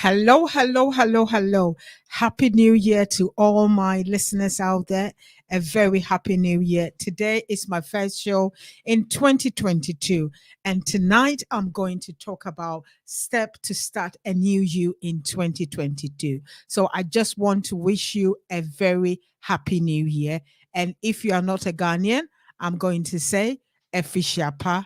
Hello, hello, hello, hello. Happy New Year to all my listeners out there. A very happy New Year. Today is my first show in 2022. And tonight I'm going to talk about step to start a new you in 2022. So I just want to wish you a very happy New Year. And if you are not a Ghanaian, I'm going to say Efishiapa.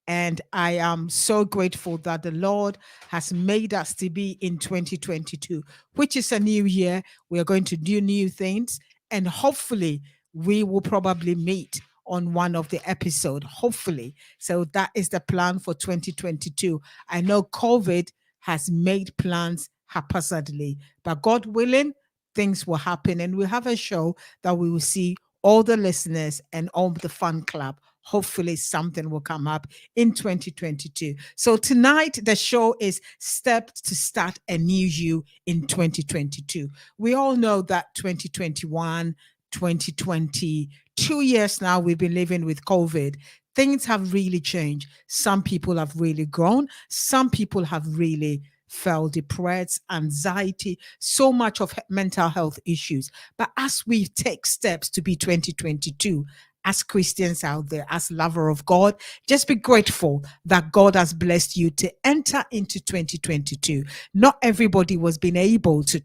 And I am so grateful that the Lord has made us to be in 2022, which is a new year. We are going to do new things, and hopefully, we will probably meet on one of the episodes. Hopefully, so that is the plan for 2022. I know COVID has made plans haphazardly, but God willing, things will happen, and we'll have a show that we will see all the listeners and all the fan club. Hopefully, something will come up in 2022. So tonight, the show is Steps to Start a New You in 2022. We all know that 2021, 2020, 2 years now, we've been living with COVID. Things have really changed. Some people have really grown. Some people have really felt depressed, anxiety, so much of mental health issues. But as we take steps to be 2022, as Christians out there, as lover of God, just be grateful that God has blessed you to enter into 2022. Not everybody was being able to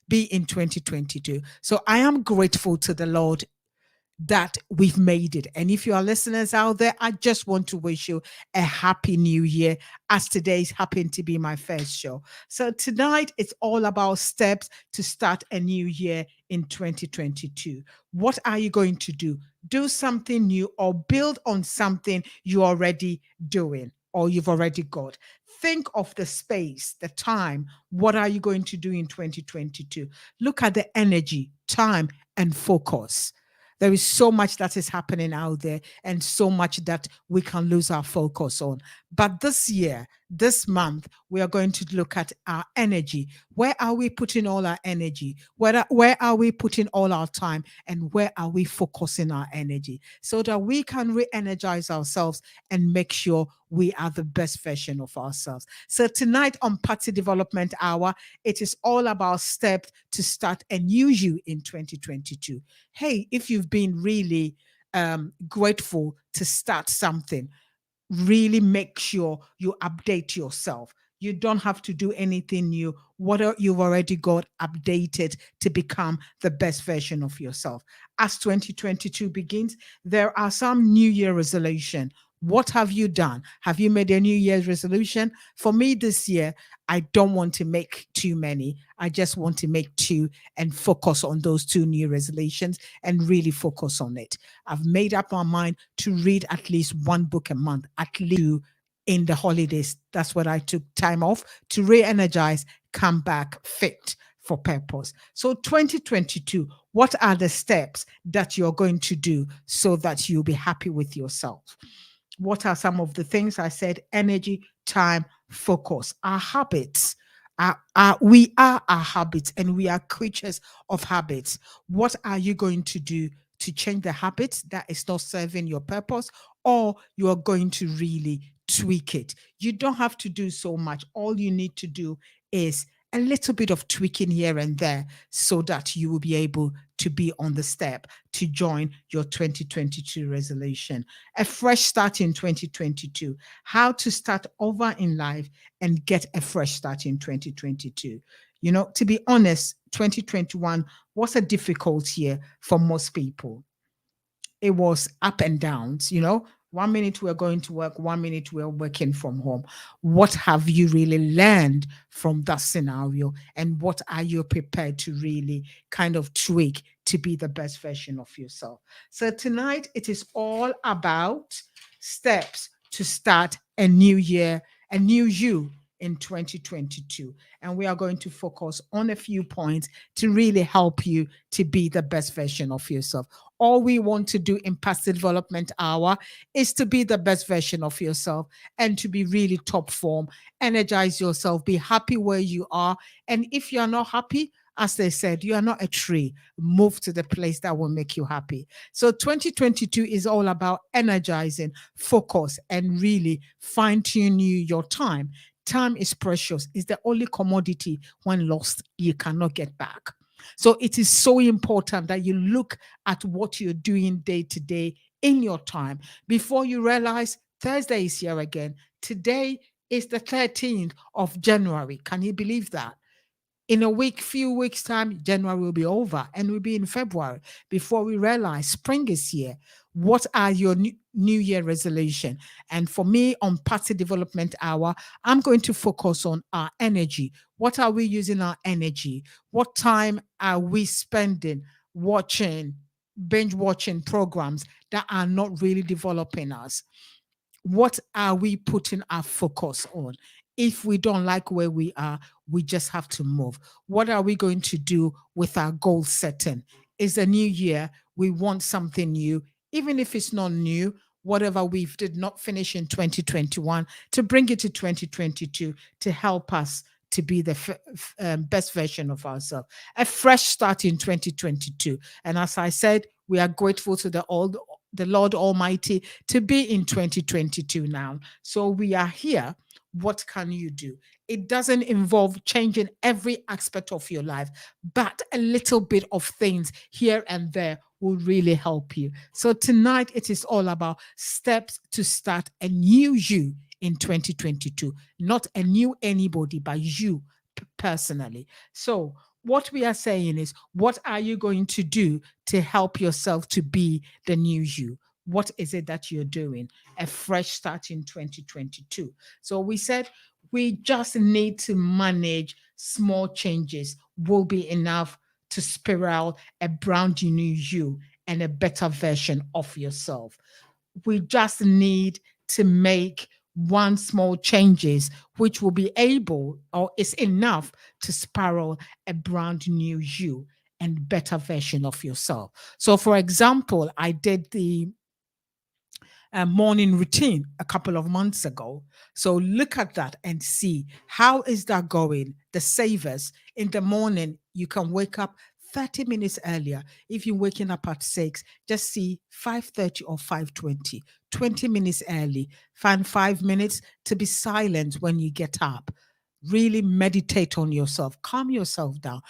be in 2022. So I am grateful to the Lord that we've made it. And if you are listeners out there, I just want to wish you a happy new year, as today's happened to be my first show. So tonight it's all about steps to start a new year in 2022. What are you going to do? Do something new or build on something you're already doing or you've already got. Think of the space, the time. What are you going to do in 2022? Look at the energy, time, and focus. There is so much that is happening out there and so much that we can lose our focus on. But this year, this month, we are going to look at our energy. Where are we putting all our energy? Where are we putting all our time? And where are we focusing our energy? So that we can re-energize ourselves and make sure we are the best version of ourselves. So tonight on Patsy Development Hour, it is all about steps to start a new you in 2022. Hey, if you've been really grateful to start something, really make sure you update yourself. You don't have to do anything new. What you've already got updated to become the best version of yourself. As 2022 begins, there are some New Year resolution. What have you done? Have you made a New Year's resolution? For me this year, I don't want to make too many. I just want to make two and focus on those two new resolutions and really focus on it. I've made up my mind to read at least one book a month, at least in the holidays. That's what I took time off to re-energize, come back fit for purpose. So 2022, what are the steps that you're going to do so that you'll be happy with yourself? What are some of the things I said? Energy, time, focus, our habits. We are our habits and we are creatures of habits. What are you going to do to change the habits that is not serving your purpose, or you are going to really tweak it? You don't have to do so much. All you need to do is a little bit of tweaking here and there so that you will be able to be on the step to join your 2022 resolution. A fresh start in 2022. How to start over in life and get a fresh start in 2022. You know, to be honest, 2021 was a difficult year for most people. It was up and downs, you know. 1 minute we're going to work, 1 minute we're working from home. What have you really learned from that scenario? And what are you prepared to really kind of tweak to be the best version of yourself? So tonight it is all about steps to start a new year, a new you in 2022. And we are going to focus on a few points to really help you to be the best version of yourself. All we want to do in Passive Development Hour is to be the best version of yourself and to be really top form. Energize yourself, be happy where you are. And if you're not happy, as they said, you are not a tree. Move to the place that will make you happy. So 2022 is all about energizing, focus, and really fine tune your time. Time is precious. It's the only commodity when lost, you cannot get back. So it is so important that you look at what you're doing day to day in your time before you realize Thursday is here again. Today is the 13th of January. Can you believe that? In a few weeks time, January will be over and we'll be in February before we realize spring is here. What are your new year resolution? And for me on Patsy Development Hour, I'm going to focus on our energy. What are we using our energy? What time are we spending binge watching programs that are not really developing us? What are we putting our focus on? If we don't like where we are, we just have to move. What are we going to do with our goal setting? It's a new year. We want something new, even if it's not new, whatever we did not finish in 2021, to bring it to 2022 to help us to be the best version of ourselves. A fresh start in 2022. And as I said, we are grateful to the Lord Almighty to be in 2022 now. So we are here. What can you do? It doesn't involve changing every aspect of your life, but a little bit of things here and there will really help you. So tonight, it is all about steps to start a new you in 2022, not a new anybody, but you personally. So what we are saying is, what are you going to do to help yourself to be the new you? What is it that you're doing? A fresh start in 2022. So we said we just need to manage small changes will be enough to spiral a brand new you and a better version of yourself. We just need to make one small changes which will be able or is enough to spiral a brand new you and better version of yourself. So for example, I did the morning routine a couple of months ago. So look at that and see how is that going. The savers in the morning, you can wake up 30 minutes earlier. If you're waking up at 6, just see 5:30 or 5:20, 20 minutes early. Find 5 minutes to be silent when you get up. Really meditate on yourself, calm yourself down,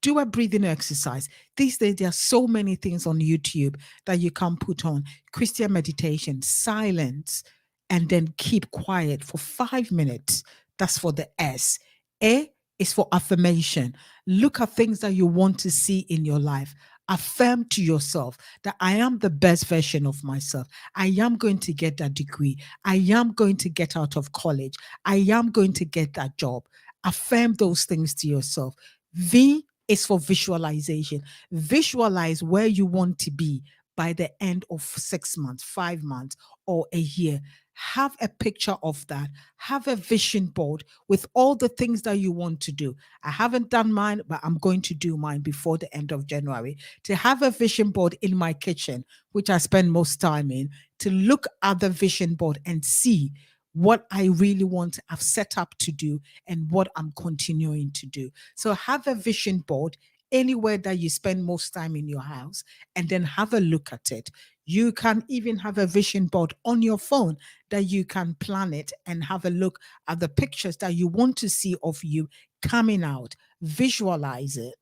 do a breathing exercise. These days, there are so many things on YouTube that you can put on. Christian meditation, silence, and then keep quiet for 5 minutes. That's for the S. A is for affirmation. Look at things that you want to see in your life. Affirm to yourself that I am the best version of myself. I am going to get that degree. I am going to get out of college. I am going to get that job. Affirm those things to yourself. V is for visualization. Visualize where you want to be by the end of 6 months, 5 months, or a year. Have a picture of that. Have a vision board with all the things that you want to do. I haven't done mine, but I'm going to do mine before the end of January. To have a vision board in my kitchen, which I spend most time in, to look at the vision board and see what I really want, I've set up to do, and what I'm continuing to do. So have a vision board anywhere that you spend most time in your house, and then have a look at it. You can even have a vision board on your phone that you can plan it and have a look at the pictures that you want to see of you coming out. Visualize it.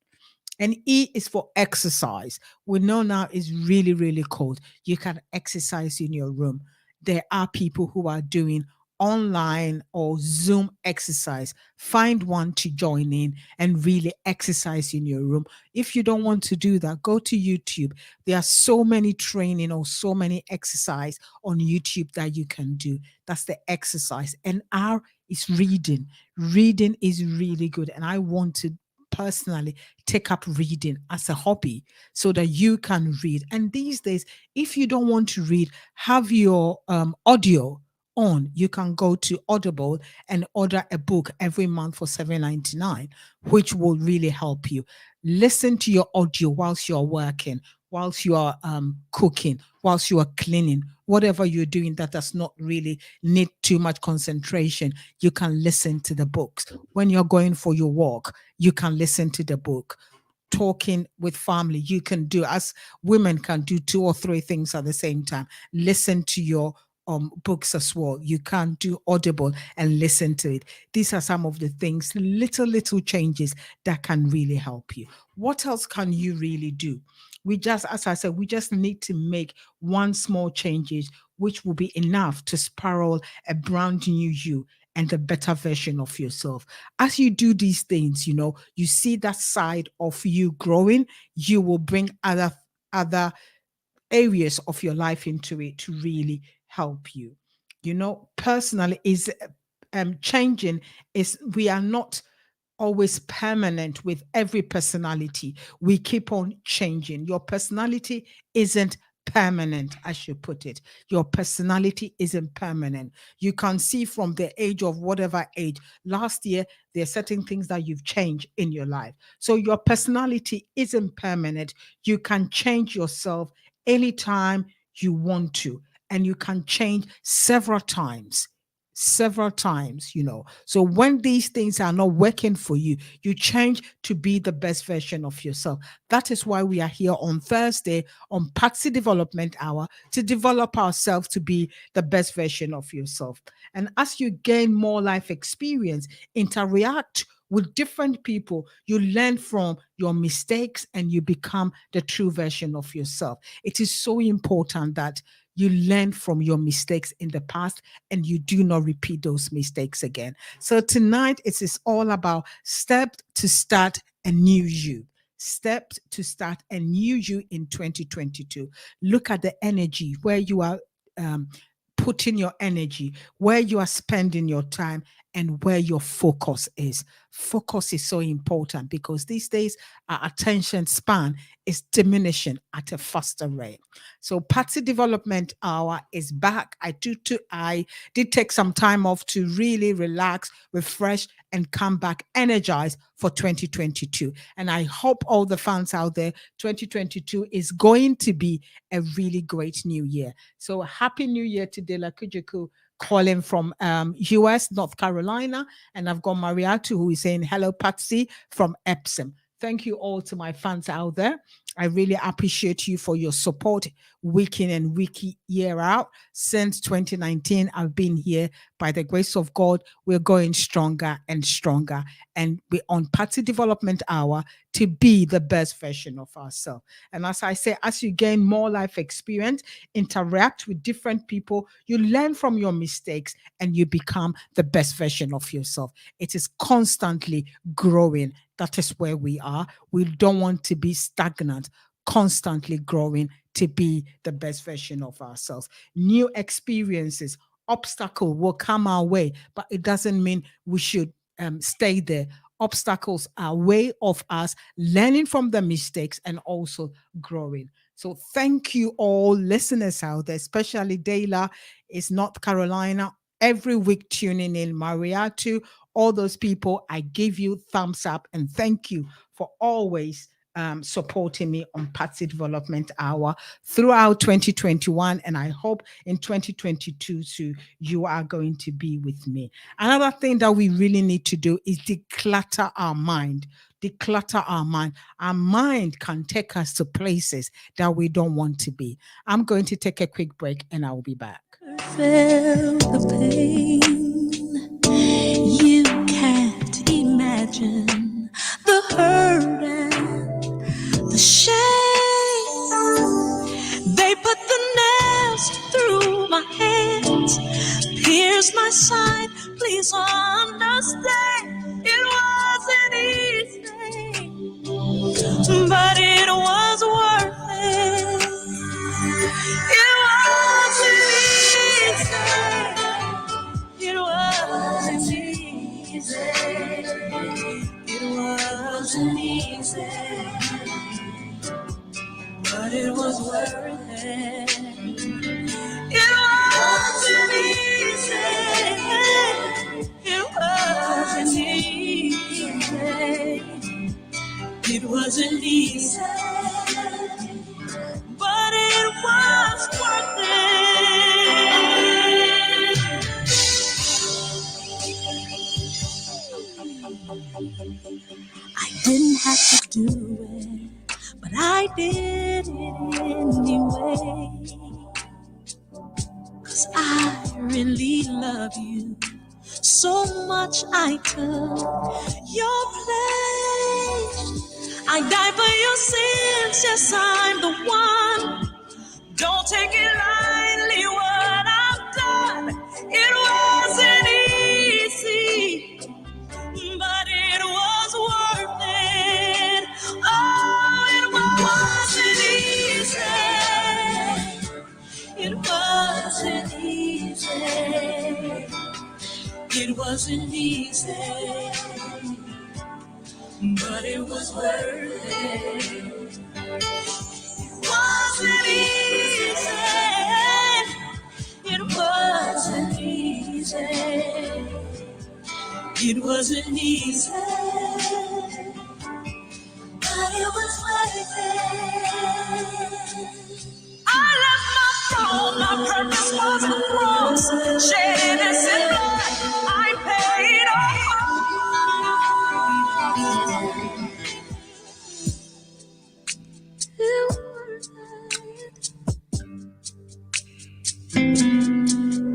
And E is for exercise. We know now it's really, really cold. You can exercise in your room. There are people who are doing online or Zoom exercise. Find one to join in and really exercise in your room. If you don't want to do that, go to YouTube. There are so many training or so many exercise on YouTube that you can do. That's the exercise. And R is reading. Reading is really good. And I want to personally take up reading as a hobby so that you can read. And these days, if you don't want to read, have your audio on, you can go to Audible and order a book every month for 7.99, which will really help you. Listen to your audio whilst you're working, whilst you are cooking, whilst you are cleaning, whatever you're doing that does not really need too much concentration. You can listen to the books. When you're going for your walk, you can listen to the book. Talking with family, you can do, as women can do, two or three things at the same time. Listen to your books as well. You can do Audible and listen to it. These are some of the things, little changes that can really help you. What else can you really do? We just, as I said, we just need to make one small changes, which will be enough to spiral a brand new you and a better version of yourself. As you do these things, you see that side of you growing, you will bring other areas of your life into it to really help you. Personally, is changing, is we are not always permanent with every personality. We keep on changing. Your personality isn't permanent, I should put it. Your personality isn't permanent. You can see from the age of whatever age. Last year, there are certain things that you've changed in your life. So your personality isn't permanent. You can change yourself anytime you want to, and you can change several times. So when these things are not working for you, you change to be the best version of yourself. That is why we are here on Thursday on Patsy Development Hour, to develop ourselves to be the best version of yourself. And as you gain more life experience, interact with different people, you learn from your mistakes and you become the true version of yourself. It is so important that you learn from your mistakes in the past and you do not repeat those mistakes again. So tonight it is all about steps to start a new you. Steps to start a new you in 2022. Look at the energy where you are putting your energy, where you are spending your time, and where your focus is. Focus is so important because these days our attention span is diminishing at a faster rate. So Patsy Development Hour is back. I did take some time off to really relax, refresh, and come back energized for 2022. And I hope all the fans out there, 2022 is going to be a really great new year. So happy new year to Dela Kujiku, calling from US, North Carolina. And I've got Mariatu who is saying, hello, Patsy from Epsom. Thank you all to my fans out there. I really appreciate you for your support week in and week year out. Since 2019, I've been here. By the grace of God, we're going stronger and stronger. And we're on Patsy Development Hour to be the best version of ourselves. And as I say, as you gain more life experience, interact with different people, you learn from your mistakes and you become the best version of yourself. It is constantly growing. That is where we are. We don't want to be stagnant, constantly growing to be the best version of ourselves. New experiences, obstacle will come our way, but it doesn't mean we should stay there. Obstacles are a way of us learning from the mistakes and also growing. So thank you all listeners out there, especially Dayla is North Carolina, every week tuning in, Mariatu, all those people, I give you thumbs up and thank you for always supporting me on Patsy Development Hour throughout 2021. And I hope in 2022 too, you are going to be with me. Another thing that we really need to do is declutter our mind. Declutter our mind. Our mind can take us to places that we don't want to be. I'm going to take a quick break and I'll be back. Feel the pain. You can't imagine the hurt and the shame. They put the nails through my hands, pierce my side. Please understand, it wasn't easy, but it was worth it. It wasn't easy. It wasn't easy. It wasn't easy, but it was worth it. It wasn't easy. wasn't easy, but it was worth it. I didn't have to do it, but I did it anyway. 'Cause I really love you so much I took your place. I died for your sins, yes, I'm the one. Don't take it lightly what I've done. It wasn't easy, but it was worth it. Oh, it wasn't easy. It wasn't easy. It wasn't easy, but it was worth it. It wasn't easy. It wasn't easy. It wasn't easy, but it was worth it. I left my throne, my purpose was the cross, shed innocent blood, I paid all.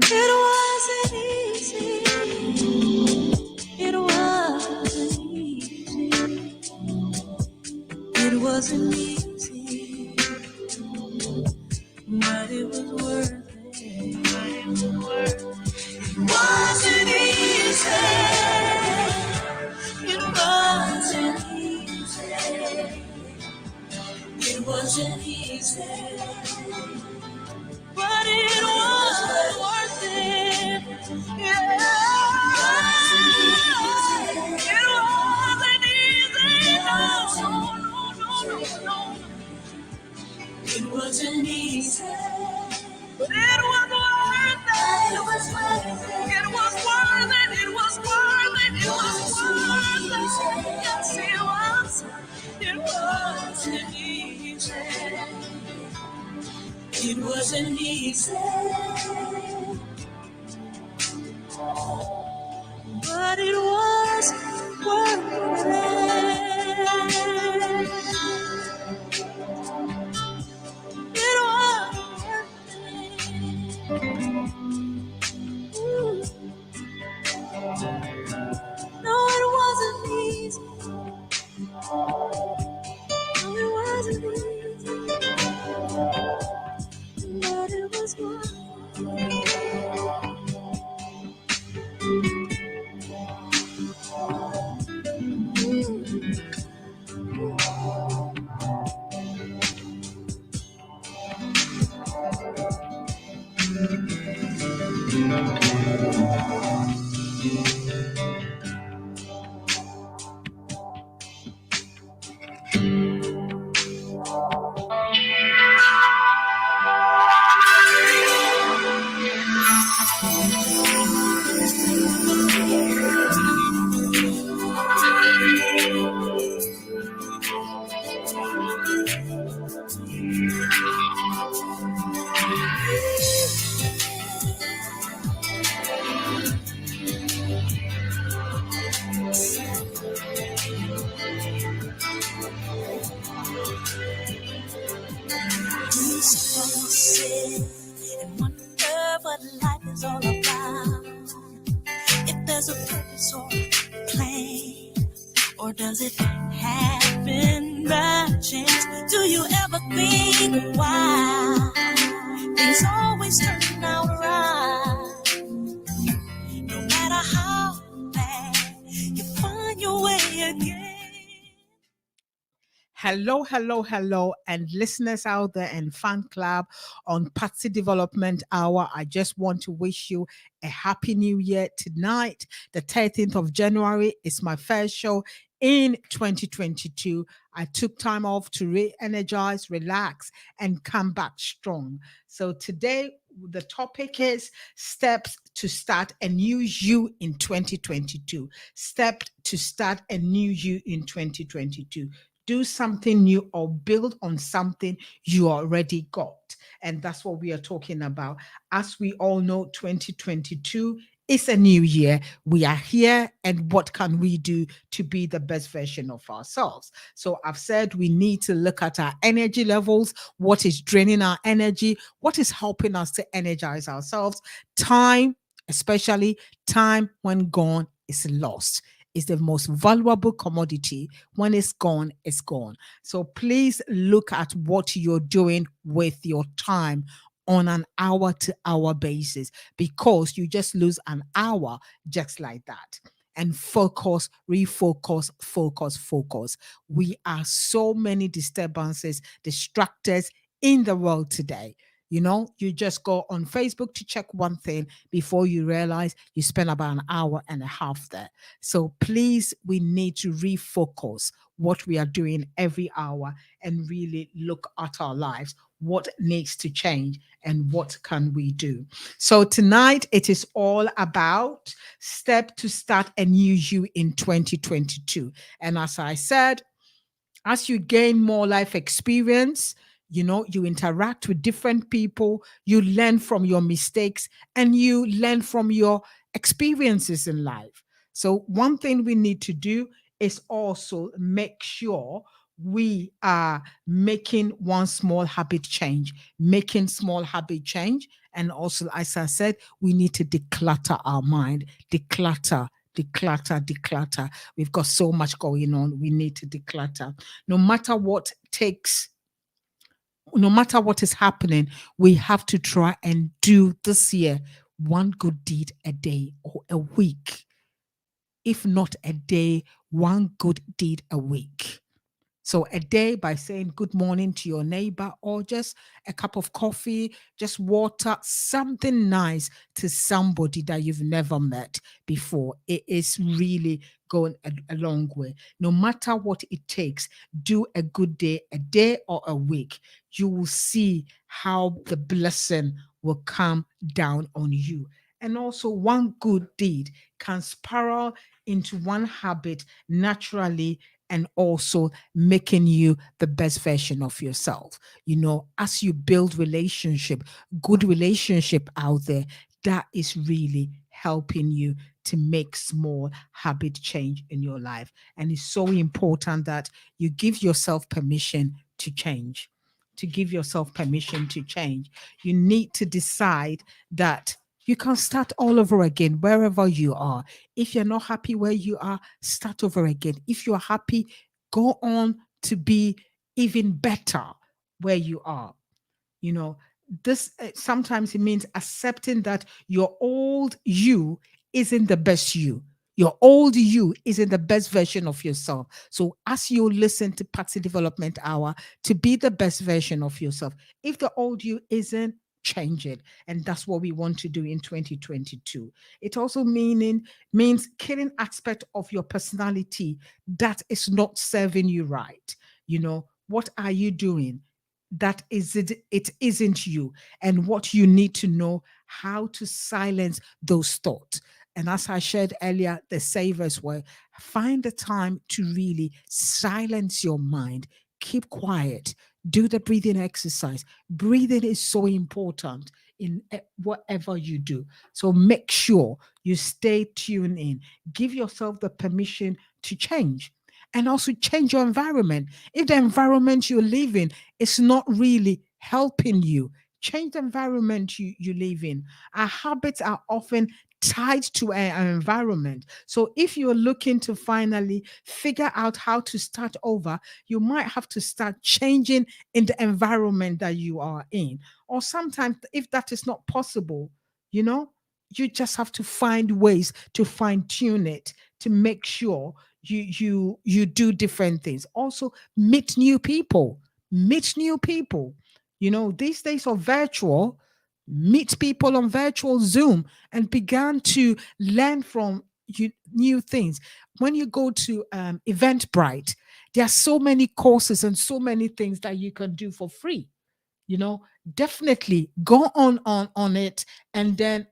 It wasn't easy. It wasn't easy. It wasn't easy, but it was worth it. It wasn't easy. It wasn't easy. It wasn't easy, but it was worth it. Yeah. It wasn't easy. No. It wasn't easy, but it was worth it. It was worth it. It was worth it. It was worth it. It was worth it. Yes, it was. It wasn't easy. It wasn't easy, but it was worth it. It was worth it. Ooh. No, it wasn't easy. No, it wasn't easy, but it was worth it. Sit and wonder what life is all about. If there's a purpose or a plan, or does it happen by chance? Do you ever think why things always turn out right? No matter how bad, you find your way again. Hello, and listeners out there and fan club on Patsy Development Hour. I just want to wish you a happy new year tonight. The 13th of January is my first show in 2022. I took time off to re-energize, relax, and come back strong. So today, the topic is steps to start a new you in 2022. Steps to start a new you in 2022. do something new, or build on something you already got. And that's what we are talking about. As we all know, 2022 is a new year. We are here, and what can we do to be the best version of ourselves? So I've said we need to look at our energy levels, what is draining our energy, what is helping us to energize ourselves. Time, especially time when gone, is lost. Is the most valuable commodity. When it's gone, it's gone. So please look at what you're doing with your time on an hour to hour basis, because you just lose an hour just like that. And focus, refocus, focus, focus. We are so many disturbances, distractors in the world today. You know, you just go on Facebook to check one thing, before you realize you spend about an hour and a half there. So please, we need to refocus what we are doing every hour and really look at our lives. What needs to change and what can we do? So tonight it is all about step to start a new you in 2022. And as I said, as you gain more life experience, you know, you interact with different people, you learn from your mistakes, and you learn from your experiences in life. So one thing we need to do is also make sure we are making one small habit change, making small habit change. And also, as I said, we need to declutter our mind, declutter, declutter, declutter. We've got so much going on. We need to declutter. No matter what takes, no matter what is happening, we have to try and do this year one good deed a day or a week. If not a day, one good deed a week. So a day by saying good morning to your neighbor, or just a cup of coffee, just water, something nice to somebody that you've never met before. It is really going a long way. No matter what it takes, do a good day, a day or a week. You will see how the blessing will come down on you. And also, one good deed can spiral into one habit naturally, and also making you the best version of yourself. You know, as you build relationship, good relationship out there, that is really helping you to make small habit change in your life. And it's so important that you give yourself permission to change. To give yourself permission to change, you need to decide that you can start all over again wherever you are. If you're not happy where you are, start over again. If you're happy, go on to be even better where you are. You know, this sometimes it means accepting that your old you isn't the best you. Your old you isn't the best version of yourself. So as you listen to Patsy Development Hour, to be the best version of yourself, if the old you isn't, change it. And that's what we want to do in 2022. It also means killing aspect of your personality that is not serving you right. You know, what are you doing that is it isn't you, and what you need to know how to silence those thoughts. And as I shared earlier, the savers were find the time to really silence your mind, keep quiet, do the breathing exercise. Breathing is so important in whatever you do. So make sure you stay tuned in, give yourself the permission to change, and also change your environment. If the environment you live in is not really helping you, change the environment you live in. Our habits are often tied to our environment. So if you're looking to finally figure out how to start over, you might have to start changing in the environment that you are in. Or sometimes, if that is not possible, you know, you just have to find ways to fine tune it to make sure you do different things. Also, meet new people. Meet new people. You know, these days are virtual. Meet people on virtual Zoom and began to learn from you new things. When you go to Eventbrite, there are so many courses and so many things that you can do for free. You know, definitely go on it, and then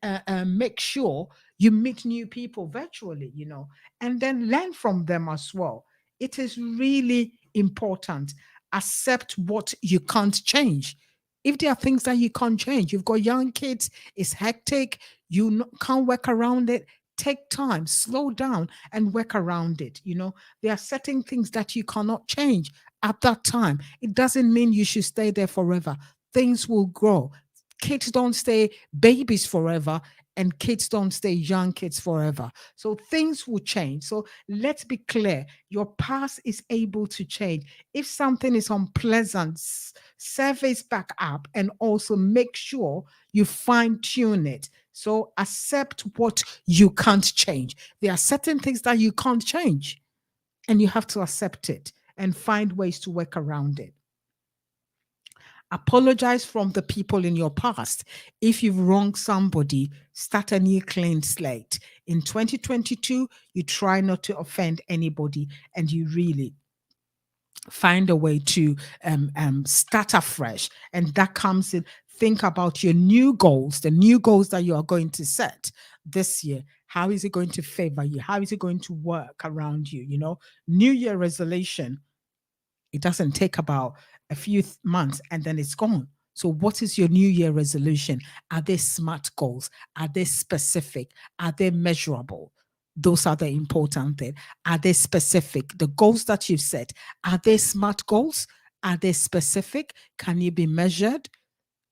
make sure you meet new people virtually, you know, and then learn from them as well. It is really important. Accept what you can't change. If there are things that you can't change, you've got young kids, it's hectic, can't work around it. Take time, slow down, and work around it. There are certain things that you cannot change at that time. It doesn't mean you should stay there forever. Things will grow. Kids don't stay babies forever, and kids don't stay young kids forever. So things will change. So let's be clear, your past is able to change. If something is unpleasant, surface back up and also make sure you fine tune it. So accept what you can't change. There are certain things that you can't change, and you have to accept it and find ways to work around it. Apologize from the people in your past. If you've wronged somebody, start a new clean slate. In 2022, you try not to offend anybody, and you really find a way to start afresh. And that comes in, think about your new goals, the new goals that you are going to set this year. How is it going to favor you? How is it going to work around you? New Year resolution, it doesn't take about a few months and then it's gone. So, what is your New Year resolution? Are they smart goals? Are they specific? Are they measurable? Those are the important things. Are they specific? The goals that you've set, are they smart goals? Are they specific? Can you be measured?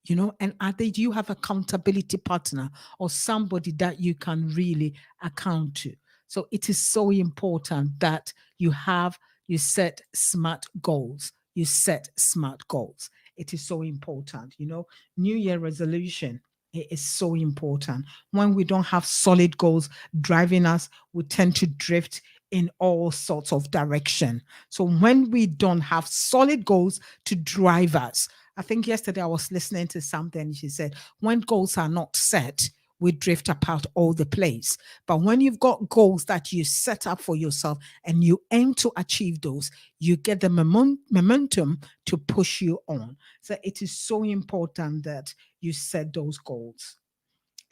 And do you have accountability partner or somebody that you can really account to? So it is so important that you set smart goals. You set smart goals. It is so important. New Year resolution, it is so important. When we don't have solid goals driving us, we tend to drift in all sorts of direction. So when we don't have solid goals to drive us, I think yesterday I was listening to something. She said, when goals are not set, we drift apart all the place. But when you've got goals that you set up for yourself and you aim to achieve those, you get the momentum to push you on. So it is so important that you set those goals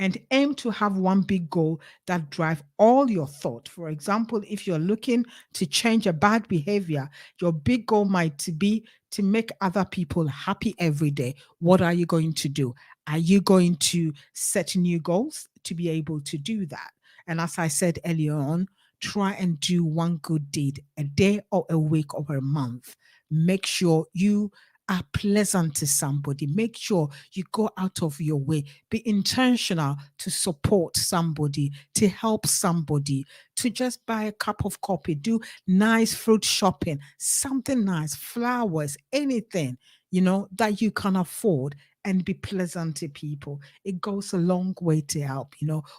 and aim to have one big goal that drive all your thought. For example, if you're looking to change a bad behavior, your big goal might be to make other people happy every day. What are you going to do? Are you going to set new goals to be able to do that? And as I said earlier on, try and do one good deed a day or a week or a month. Make sure you are pleasant to somebody. Make sure you go out of your way. Be intentional to support somebody, to help somebody, to just buy a cup of coffee, do nice fruit shopping, something nice, flowers, anything, that you can afford, and be pleasant to people. It goes a long way to help,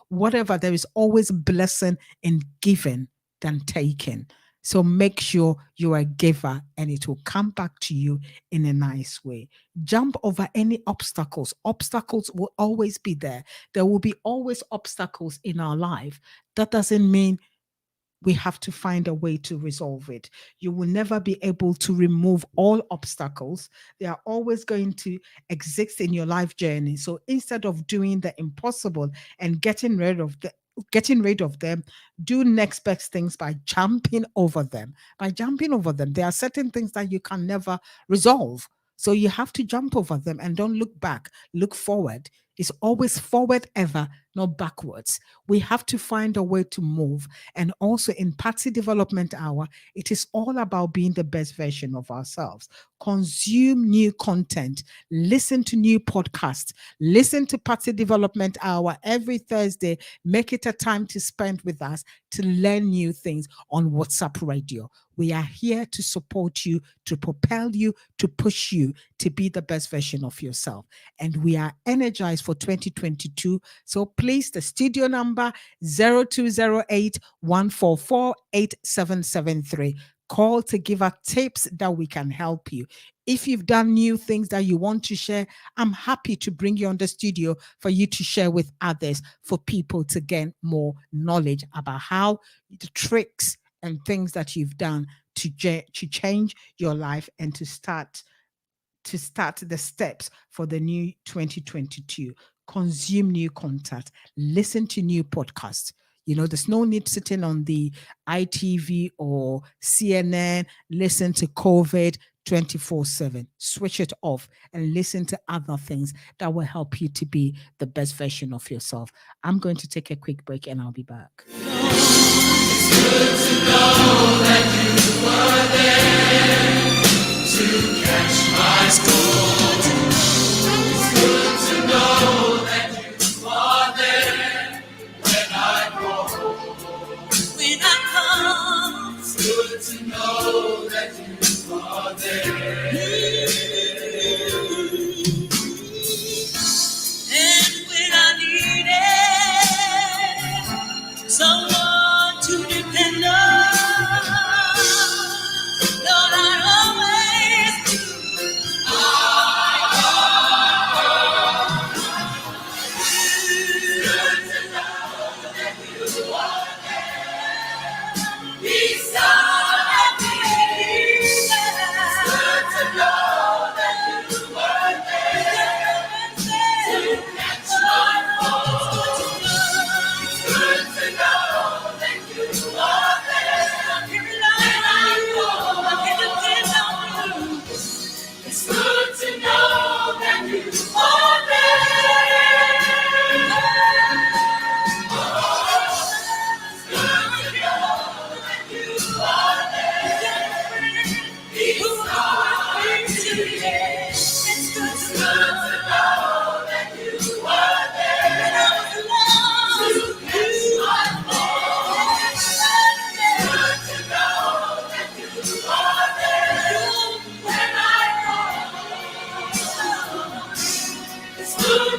whatever. There is always blessing in giving than taking. So make sure you're a giver and it will come back to you in a nice way. Jump over any obstacles. Obstacles will always be there. There will be always obstacles in our life. That doesn't mean we have to find a way to resolve it. You will never be able to remove all obstacles. They are always going to exist in your life journey. So instead of doing the impossible and getting rid of them, do next best things by jumping over them. By jumping over them, there are certain things that you can never resolve. So you have to jump over them and don't look back, look forward. It's always forward ever, not backwards. We have to find a way to move. And also in Patsy Development Hour, it is all about being the best version of ourselves. Consume new content, listen to new podcasts, listen to Patsy Development Hour every Thursday. Make it a time to spend with us to learn new things on WhatsApp Radio. We are here to support you, to propel you, to push you to be the best version of yourself. And we are energized for 2022. So please, the studio number 0208 144 8773. Call to give us tips that we can help you. If you've done new things that you want to share, I'm happy to bring you on the studio for you to share with others, for people to gain more knowledge about how the tricks and things that you've done to change your life and to start the steps for the new 2022. Consume new content, listen to new podcasts. There's no need sitting on the ITV or CNN, listen to COVID 24/7. Switch it off and listen to other things that will help you to be the best version of yourself. I'm going to take a quick break and I'll be back. When I come, it's good to know that you are there. And when I needed someone to depend on, Lord, I always beside me. It's good to know that you were there to catch my fall. It's good to know that you are there. I can rely on you. I can depend on you. It's good to know that you are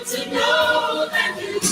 to know that you are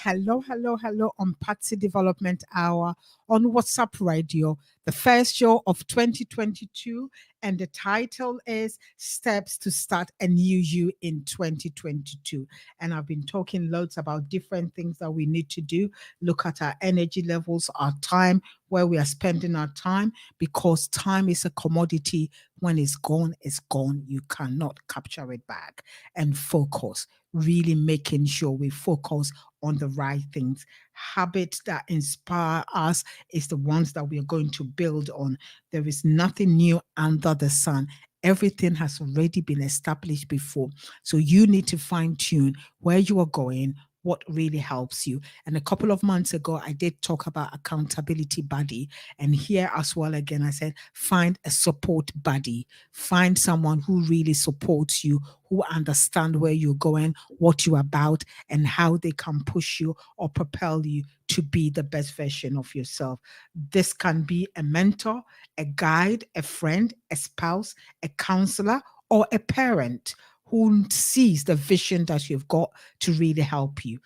Hello, hello, hello on Patsy Development Hour on WhatsApp Radio, the first show of 2022. And the title is Steps to Start a New You in 2022. And I've been talking loads about different things that we need to do. Look at our energy levels, our time, where we are spending our time, because time is a commodity. When it's gone, it's gone. You cannot capture it back. And focus, really making sure we focus on the right things. Habits that inspire us is the ones that we are going to build on. There is nothing new under the sun. Everything has already been established before. So you need to fine tune where you are going, what really helps you. And a couple of months ago, I did talk about accountability buddy. And here as well, again, I said, find a support buddy. Find someone who really supports you, who understand where you're going, what you're about, and how they can push you or propel you to be the best version of yourself. This can be a mentor, a guide, a friend, a spouse, a counselor, or a parent who sees the vision that you've got to really help you.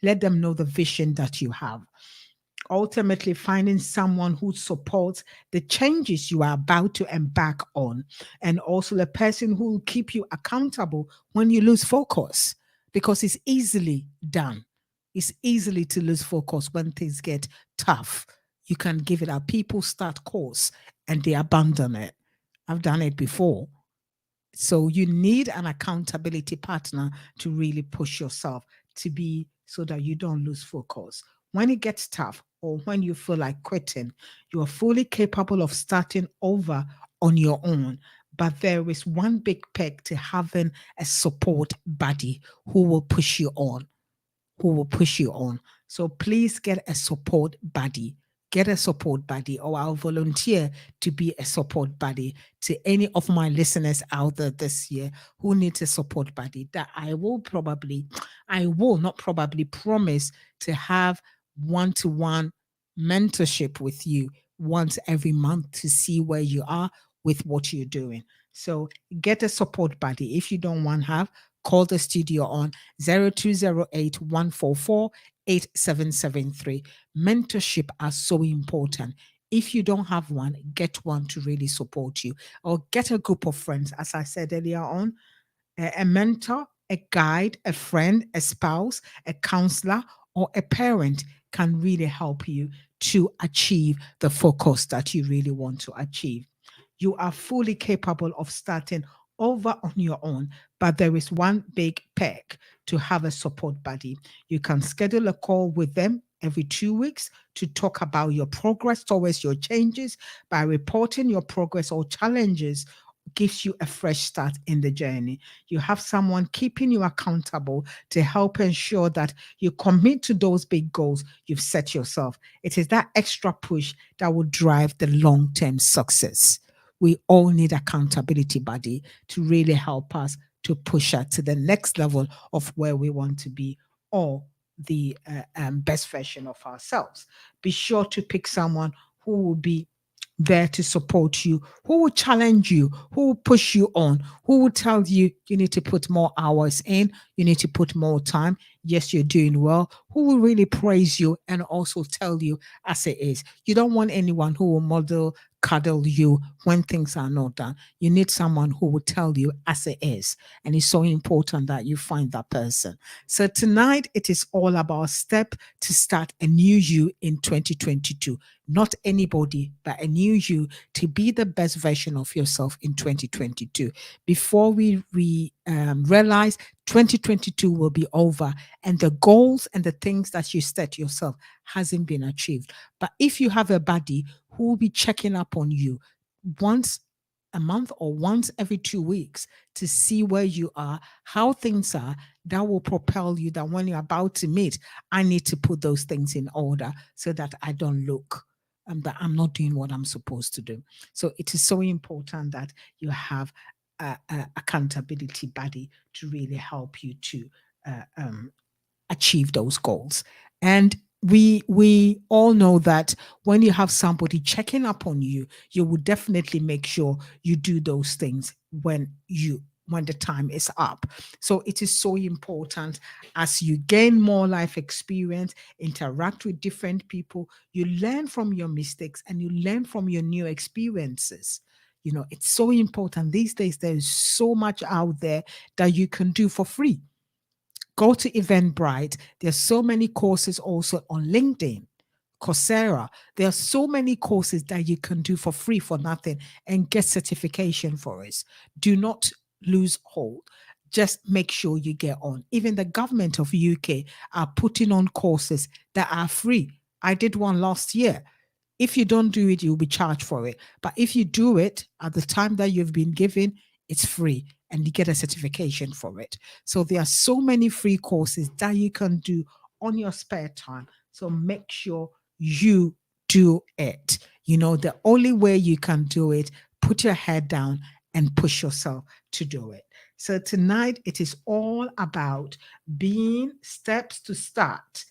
Let them know the vision that you have. Ultimately, finding someone who supports the changes you are about to embark on, and also the person who will keep you accountable when you lose focus, because it's easily done. It's easily to lose focus when things get tough. You can give it up. People start course and they abandon it. I've done it before. So you need an accountability partner to really push yourself to be so that you don't lose focus. When it gets tough or when you feel like quitting, you are fully capable of starting over on your own. But there is one big peg to having a support buddy who will push you on, who will push you on. So please get a support buddy. Get a support buddy, or I'll volunteer to be a support buddy to any of my listeners out there this year who needs a support buddy. That I will not probably promise to have one to one mentorship with you once every month to see where you are with what you're doing. So get a support buddy. If you don't want to have, call the studio on 0208 144 8773. Mentorship are so important. If you don't have one, get one to really support you, or get a group of friends. As I said earlier on, a mentor, a guide, a friend, a spouse, a counselor, or a parent can really help you to achieve the focus that you really want to achieve. You are fully capable of starting over on your own, but there is one big peg to have a support buddy. You can schedule a call with them every 2 weeks to talk about your progress towards your changes. By reporting your progress or challenges gives you a fresh start in the journey. You have someone keeping you accountable to help ensure that you commit to those big goals you've set yourself. It is that extra push that will drive the long-term success. We all need accountability buddy to really help us to push us to the next level of where we want to be, or the best version of ourselves. Be sure to pick someone who will be there to support you, who will challenge you, who will push you on, who will tell you you need to put more hours in, you need to put more time. Yes, you're doing well. Who will really praise you and also tell you as it is. You don't want anyone who will model, cuddle you when things are not done. You need someone who will tell you as it is. And it's so important that you find that person. So tonight, it is all about step to start a new you in 2022. Not anybody, but a new you to be the best version of yourself in 2022. Before we realize 2022 will be over and the goals and the things that you set yourself hasn't been achieved. But if you have a buddy who will be checking up on you once a month or once every 2 weeks to see where you are, how things are, that will propel you that when you're about to meet, I need to put those things in order so that I don't look that I'm not doing what I'm supposed to do. So it is so important that you have a accountability buddy to really help you to uh, um, achieve those goals. And we all know that when you have somebody checking up on you, you will definitely make sure you do those things when the time is up. So it is so important as you gain more life experience, interact with different people, you learn from your mistakes and you learn from your new experiences. You know, it's so important. These days, there is so much out there that you can do for free. Go to Eventbrite. There's so many courses also on LinkedIn, Coursera. There are so many courses that you can do for free for nothing and get certification for it. Do not lose hold. Just make sure you get on. Even the government of UK are putting on courses that are free. I did one last year. If you don't do it, you'll be charged for it. But if you do it at the time that you've been given, it's free and you get a certification for it. So there are so many free courses that you can do on your spare time. So make sure you do it. You know, the only way you can do it, put your head down and push yourself to do it. So tonight, it is all about being steps to start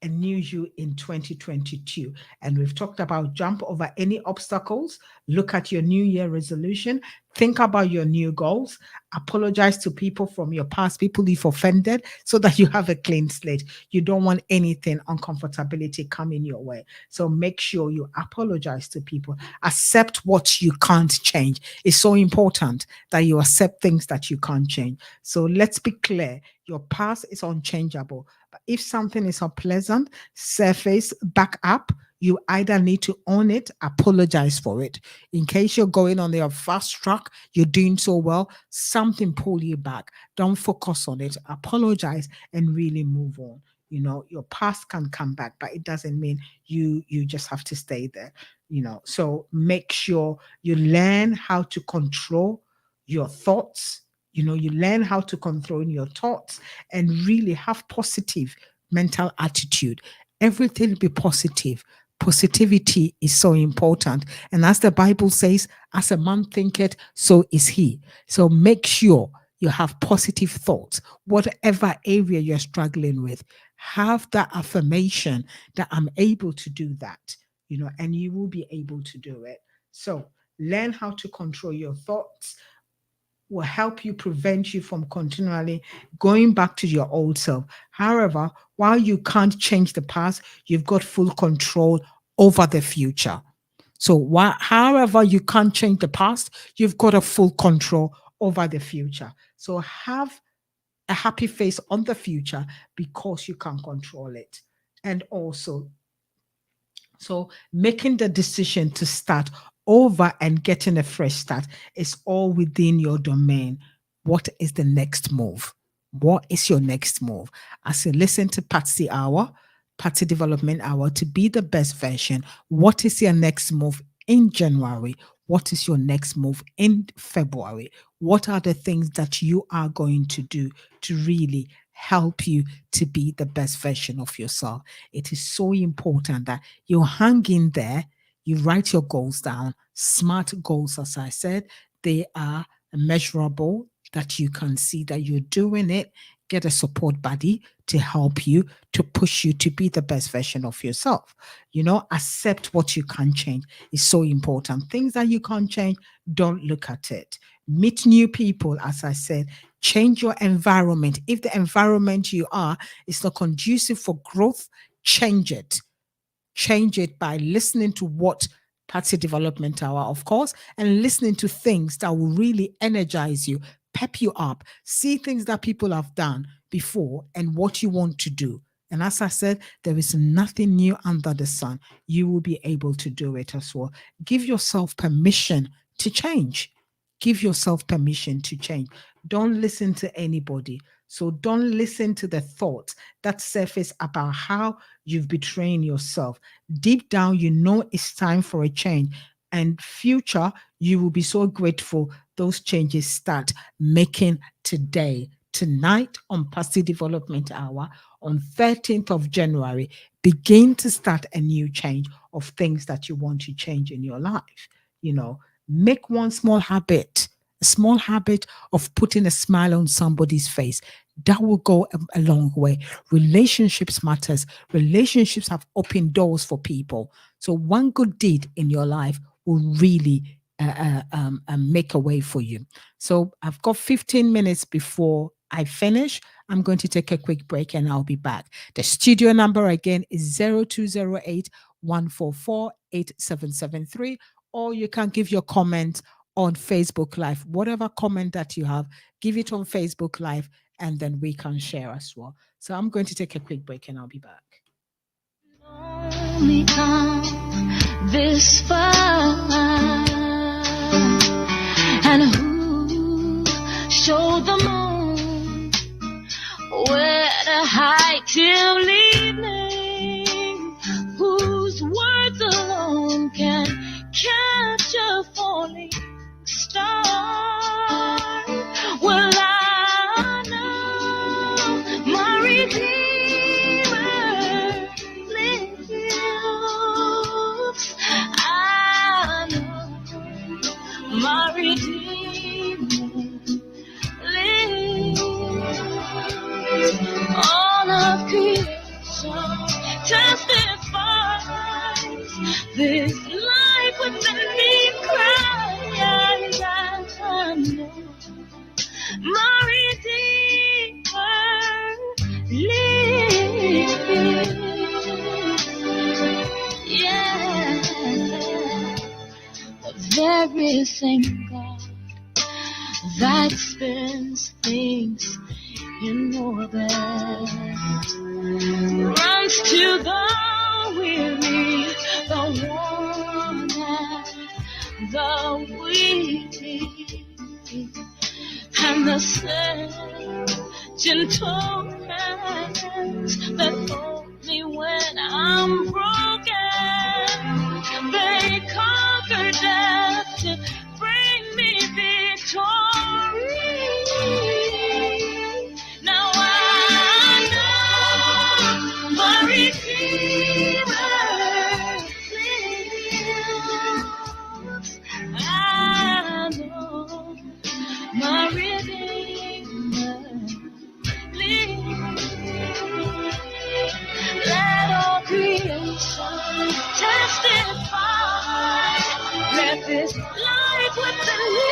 a new you in 2022. And we've talked about jump over any obstacles, look at your new year resolution, think about your new goals, apologize to people from your past, people you've offended, so that you have a clean slate. You don't want anything uncomfortability coming your way. So make sure you apologize to people, accept what you can't change. It's so important that you accept things that you can't change. So let's be clear, your past is unchangeable. But if something is unpleasant, surface, back up, you either need to own it, apologize for it. In case you're going on your fast track, you're doing so well, something pull you back. Don't focus on it. Apologize and really move on. Your past can come back, but it doesn't mean you just have to stay there. So make sure you learn how to control your thoughts. You learn how to control your thoughts and really have positive mental attitude. Everything be positive. Positivity is so important. And as the Bible says, as a man thinketh, so is he. So make sure you have positive thoughts, whatever area you're struggling with. Have that affirmation that I'm able to do that, and you will be able to do it. So learn how to control your thoughts will help you prevent you from continually going back to your old self. However, while you can't change the past, you've got full control over the future. So however you can't change the past, you've got a full control over the future. So have a happy face on the future because you can control it. And also, so making the decision to start over and getting a fresh start is all within your domain. What is the next move? What is your next move? As you listen to Patsy Development Hour, to be the best version, what is your next move in January? What is your next move in February? What are the things that you are going to do to really help you to be the best version of yourself? It is so important that you hang in there, you write your goals down. Smart goals, as I said, they are measurable, that you can see that you're doing it. Get a support buddy to help you, to push you to be the best version of yourself. Accept what you can change is so important. Things that you can't change, don't look at it. Meet new people, as I said. Change your environment. If the environment you are is not conducive for growth, change it. Change it by listening to what Patsy Development Hour, of course, and listening to things that will really energize you, pep you up, see things that people have done before and what you want to do. And as I said, there is nothing new under the sun. You will be able to do it as well. Give yourself permission to change. Give yourself permission to change. Don't listen to anybody. So don't listen to the thoughts that surface about how you've betrayed yourself. Deep down, it's time for a change. And future, you will be so grateful those changes start making today. Tonight on Patsy Development Hour, on 13th of January, begin to start a new change of things that you want to change in your life. Make one small habit, a small habit of putting a smile on somebody's face. That will go a long way. Relationships matters. Relationships have opened doors for people. So one good deed in your life will really make a way for you. So I've got 15 minutes before I finish. I'm going to take a quick break and I'll be back. The studio number again is 0208 144 8773, or you can give your comment on Facebook Live. Whatever comment that you have, give it on Facebook Live and then we can share as well. So I'm going to take a quick break and I'll be back. Only come this far, and who showed the moon where to hide till evening, whose words alone can catch a falling star? Well, I know my Redeemer lives. I know my Redeemer lives. All of creation testifies this life within me cries. I know my Redeemer lives. Yeah, the very same God that spins things in orbit runs to the weary, the worn, and the weak, and the sad gentle hands that hold me when I'm broken. They conquer death to bring me victory. Now I know my Redeemer lives. I know my Redeemer lives. Let all creation testify. Let this life within me.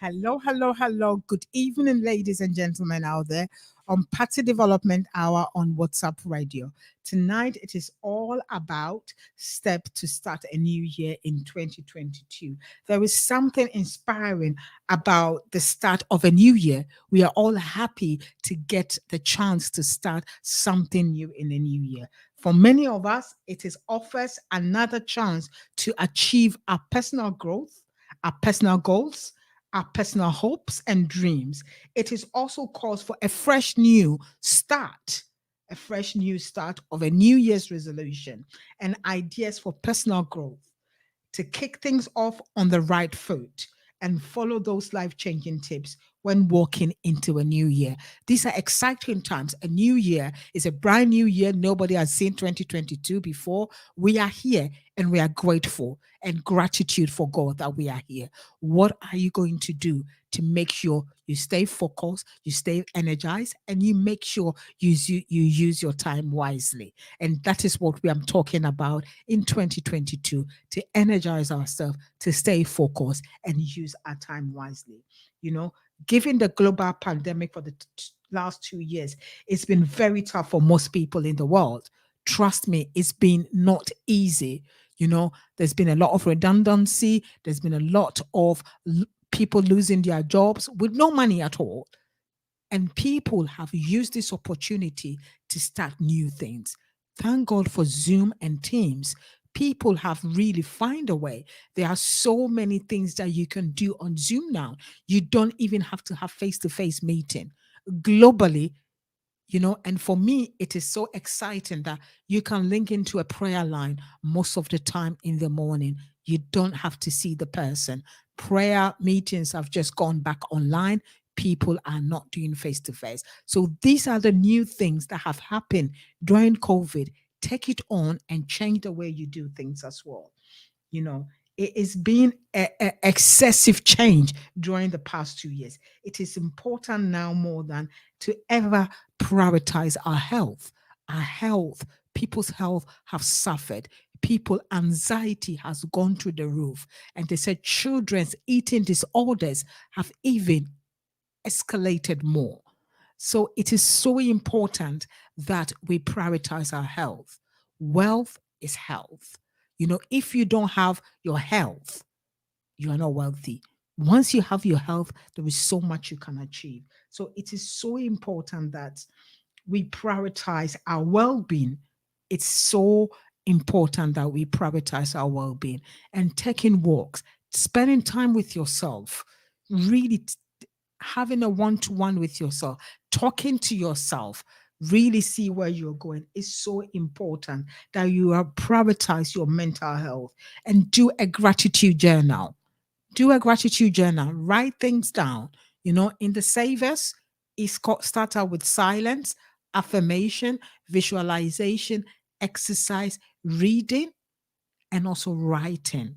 Hello, hello, hello. Good evening, ladies and gentlemen out there on Patsy Development Hour on WhatsApp Radio. Tonight, it is all about step to start a new year in 2022. There is something inspiring about the start of a new year. We are all happy to get the chance to start something new in a new year. For many of us, it is offers another chance to achieve our personal growth, our personal goals, our personal hopes and dreams. It is also calls for a fresh new start of a New Year's resolution and ideas for personal growth to kick things off on the right foot and follow those life changing tips when walking into a new year. These are exciting times. A new year is a brand new year. Nobody has seen 2022 before. We are here and we are grateful and gratitude for God that we are here. What are you going to do to make sure you stay focused, you stay energized, and you make sure you use your time wisely? And that is what we are talking about in 2022, to energize ourselves, to stay focused and use our time wisely. You know, given the global pandemic for the last 2 years, it's been very tough for most people in the world. Trust me, it's been not easy. You know, there's been a lot of redundancy, there's been a lot of people losing their jobs with no money at all. And people have used this opportunity to start new things. Thank God for Zoom and Teams. People have really find a way. There are so many things that you can do on Zoom now. You don't even have to have face-to-face meeting. Globally, and for me it is so exciting that you can link into a prayer line most of the time in the morning. You don't have to see the person. Prayer meetings have just gone back online. People are not doing face to face. So these are the new things that have happened during COVID. Take it on and change the way you do things as well. you know it has been a excessive change during the past 2 years. It is important now more than to ever prioritize our health. People's health have suffered. People anxiety has gone through the roof, and they said children's eating disorders have even escalated more. So it is so important that we prioritize our health. Wealth is health. If you don't have your health, you are not wealthy. Once you have your health, there is so much you can achieve. So it is so important that we prioritize our well being. It's so important that we prioritize our well being and taking walks, spending time with yourself, really having a one to one with yourself, talking to yourself, really see where you're going is so important that you are prioritize your mental health and do a gratitude journal. Do a gratitude journal, write things down. In the savers, start out with silence, affirmation, visualization, exercise, reading, and also writing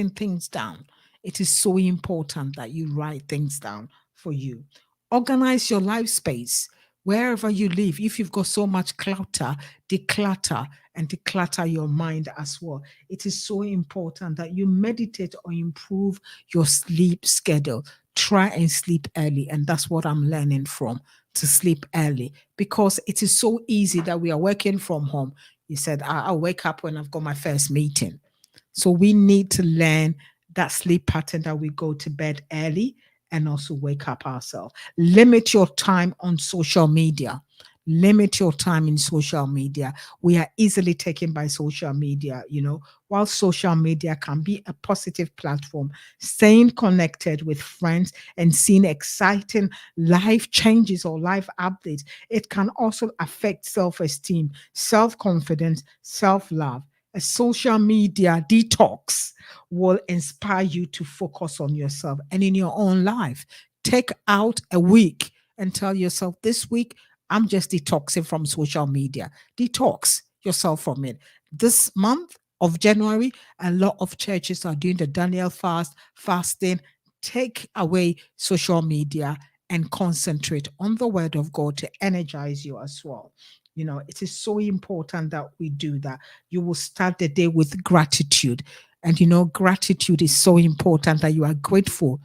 things down. It is so important that you write things down for you. Organize your life space wherever you live. If you've got so much clutter, declutter and declutter your mind as well. It is so important that you meditate or improve your sleep schedule. Try and sleep early. And that's what I'm learning from, to sleep early, because it is so easy that we are working from home. You said, I'll wake up when I've got my first meeting. So we need to learn that sleep pattern, that we go to bed early and also wake up ourselves. Limit your time on social media. Limit your time in social media. We are easily taken by social media, while social media can be a positive platform, staying connected with friends and seeing exciting life changes or life updates, it can also affect self esteem, self confidence, self love. A social media detox will inspire you to focus on yourself and in your own life. Take out a week and tell yourself, this week, I'm just detoxing from social media. Detox yourself from it. This month of January, a lot of churches are doing the Daniel fasting. Take away social media and concentrate on the word of God to energize you as well. It is so important that we do that. You will start the day with gratitude. And gratitude is so important that you are grateful.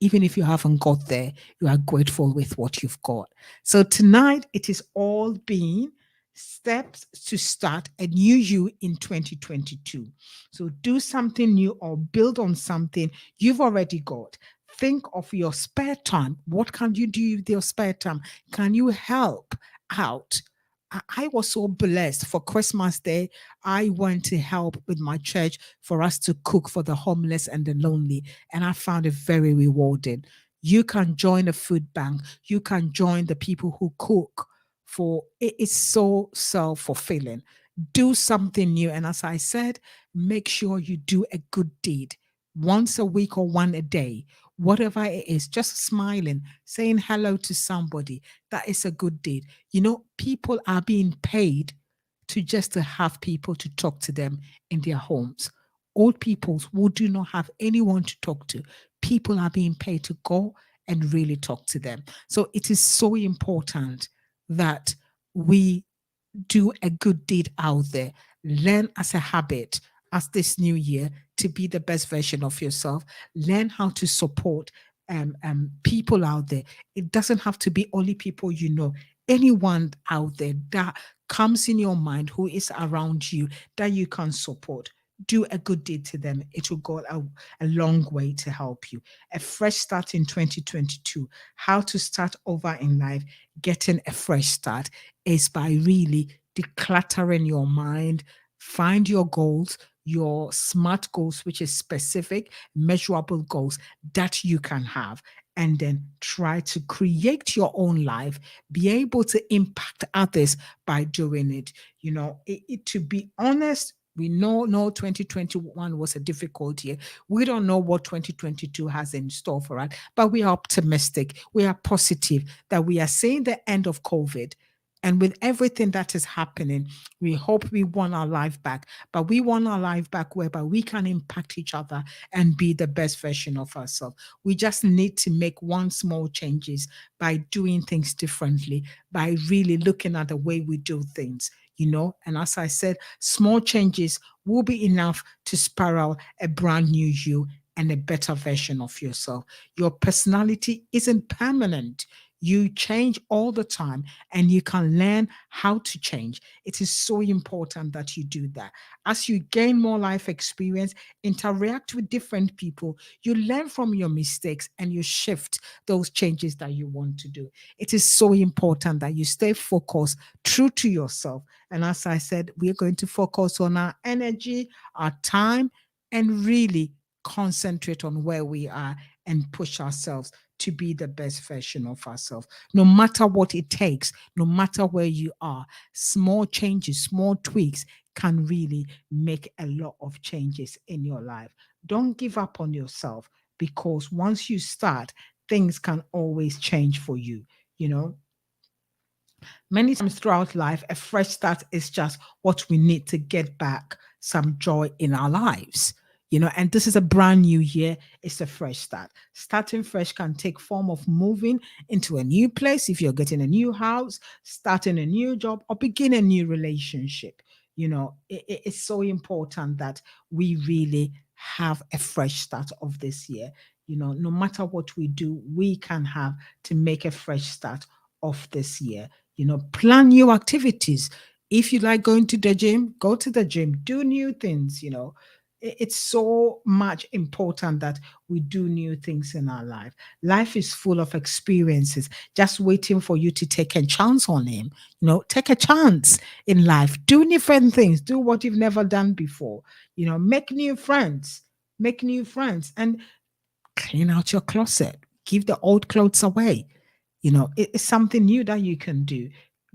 Even if you haven't got there, you are grateful with what you've got. So tonight, it is all being steps to start a new you in 2022. So do something new or build on something you've already got. Think of your spare time. What can you do with your spare time? Can you help out? I was so blessed for Christmas Day. I went to help with my church for us to cook for the homeless and the lonely, and I found it very rewarding. You can join a food bank, you can join the people who cook for it is so self-fulfilling. Do something new. And as I said, make sure you do a good deed once a week or one a day. Whatever it is, just smiling, saying hello to somebody. That is a good deed. People are being paid to just to have people to talk to them in their homes. Old people who do not have anyone to talk to, people are being paid to go and really talk to them. So it is so important that we do a good deed out there. Learn as a habit, as this new year, to be the best version of yourself. Learn how to support people out there. It doesn't have to be only people you know. Anyone out there that comes in your mind who is around you that you can support. Do a good deed to them. It will go a long way to help you. A fresh start in 2022. How to start over in life, getting a fresh start is by really decluttering your mind. Find your goals, your SMART goals, which is specific, measurable goals that you can have, and then try to create your own life, be able to impact others by doing it. To be honest, we know no 2021 was a difficult year. We don't know what 2022 has in store for us, but we are optimistic. We are positive that we are seeing the end of COVID. And with everything that is happening, we hope we want our life back. But we want our life back whereby we can impact each other and be the best version of ourselves. We just need to make one small changes by doing things differently, by really looking at the way we do things. And as I said, small changes will be enough to spiral a brand new you and a better version of yourself. Your personality isn't permanent. You change all the time and you can learn how to change. It is so important that you do that. As you gain more life experience, interact with different people, you learn from your mistakes and you shift those changes that you want to do. It is so important that you stay focused, true to yourself. And as I said, we're going to focus on our energy, our time, and really concentrate on where we are and push ourselves to be the best version of ourselves. No matter what it takes, no matter where you are, small changes, small tweaks can really make a lot of changes in your life. Don't give up on yourself, because once you start, things can always change for you. You know, Many times throughout life, a fresh start is just what we need to get back some joy in our lives. And this is a brand new year. It's a fresh start. Starting fresh can take form of moving into a new place if you're getting a new house, starting a new job, or begin a new relationship. It's so important that we really have a fresh start of this year. No matter what we do, we can have to make a fresh start of this year. Plan new activities. If you like going to the gym, go to the gym, do new things. It's so much important that we do new things in our life. Life is full of experiences, just waiting for you to take a chance on him. Take a chance in life. Do different things. Do what you've never done before. Make new friends. Make new friends and clean out your closet. Give the old clothes away. It's something new that you can do.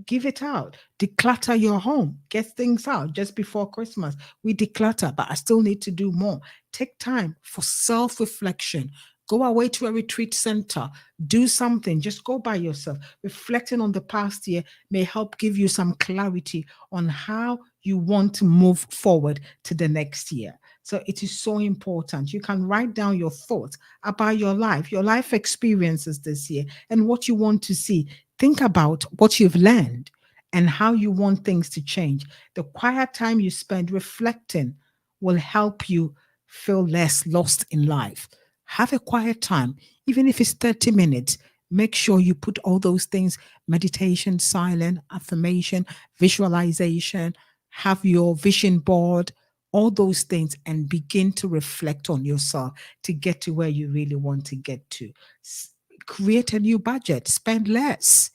Give it out. Declutter your home. Get things out just before Christmas. We declutter, but I still need to do more. Take time for self reflection. Go away to a retreat center. Do something. Just go by yourself. Reflecting on the past year may help give you some clarity on how you want to move forward to the next year. So it is so important. You can write down your thoughts about your life experiences this year, and what you want to see. Think about what you've learned and how you want things to change. The quiet time you spend reflecting will help you feel less lost in life. Have a quiet time, even if it's 30 minutes. Make sure you put all those things: meditation, silent, affirmation, visualization, have your vision board, all those things, and begin to reflect on yourself to get to where you really want to get to. Create a new budget, spend less.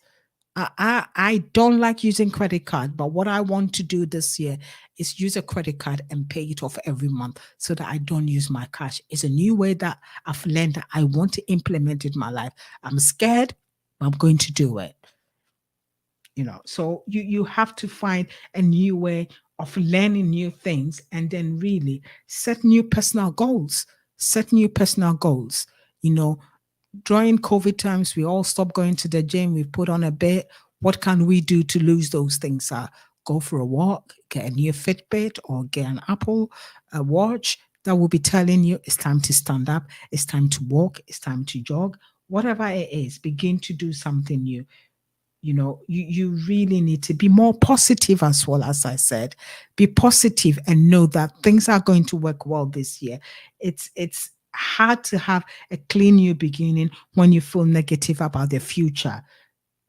I don't like using credit card, but what I want to do this year is use a credit card and pay it off every month so that I don't use my cash. It's a new way that I've learned that I want to implement in my life. I'm scared, but I'm going to do it. So you have to find a new way of learning new things, and then really set new personal goals. Set new personal goals. you know During COVID times, we all stopped going to the gym. We put on a bit. What can we do to lose those things? Go for a walk, get a new Fitbit, or get an Apple a watch that will be telling you it's time to stand up, it's time to walk, it's time to jog. Whatever it is, begin to do something new. You really need to be more positive as well. As I said, be positive and know that things are going to work well this year. It's hard to have a clean new beginning when you feel negative about the future.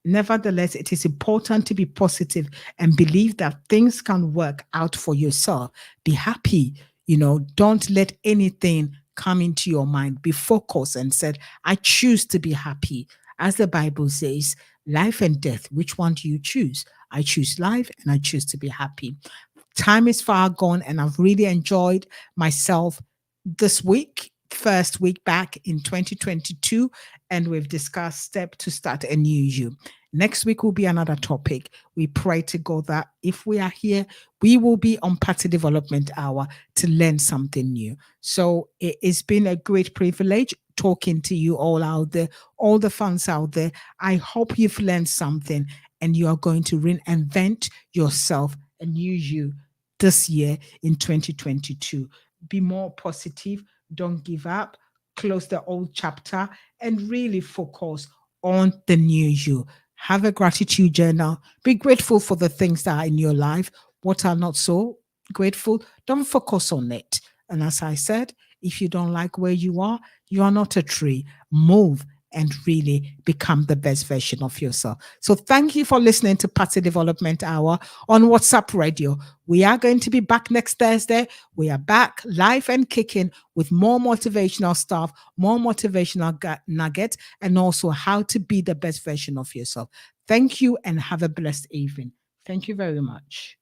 Nevertheless, it is important to be positive and believe that things can work out for yourself. Be happy. Don't let anything come into your mind. Be focused and said, I choose to be happy. As the Bible says, life and death, which one do you choose? I choose life and I choose to be happy. Time is far gone, and I've really enjoyed myself this week, first week back in 2022, and we've discussed step to start a new you. Next week will be another topic. We pray to God that if we are here, we will be on Party Development Hour to learn something new. So it's been a great privilege talking to you all out there, all the fans out there. I hope you've learned something and you are going to reinvent yourself and new you this year in 2022. Be more positive. Don't give up. Close the old chapter and really focus on the new you. Have a gratitude journal. Be grateful for the things that are in your life. What are not so grateful, don't focus on it. And as I said, if you don't like where you are not a tree. Move and really become the best version of yourself. So thank you for listening to Patsy Development Hour on WhatsApp Radio. We are going to be back next Thursday. We are back live and kicking with more motivational stuff, more motivational nuggets, and also how to be the best version of yourself. Thank you and have a blessed evening. Thank you very much.